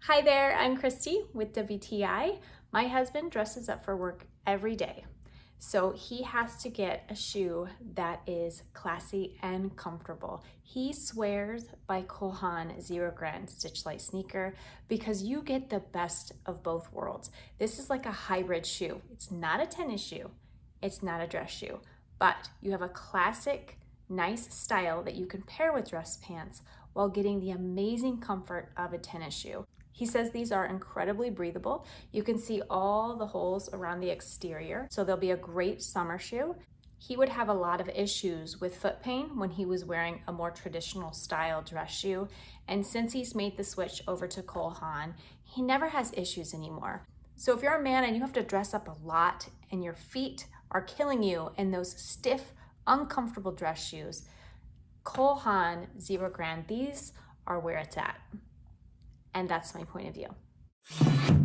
Hi there, I'm Christy with WTI. My husband dresses up for work every day, so he has to get a shoe that is classy and comfortable. He swears by Haan ZERØGRAND Stitch Light sneaker because you get the best of both worlds. This is like a hybrid shoe. It's not a tennis shoe, it's not a dress shoe, but you have a classic, nice style that you can pair with dress pants while getting the amazing comfort of a tennis shoe. He says these are incredibly breathable. You can see all the holes around the exterior, so they'll be a great summer shoe. He would have a lot of issues with foot pain when he was wearing a more traditional style dress shoe, and since he's made the switch over to Haan, he never has issues anymore. So if you're a man and you have to dress up a lot and your feet are killing you in those stiff, uncomfortable dress shoes, Haan ZERØGRAND, these are where it's at. And that's my point of view.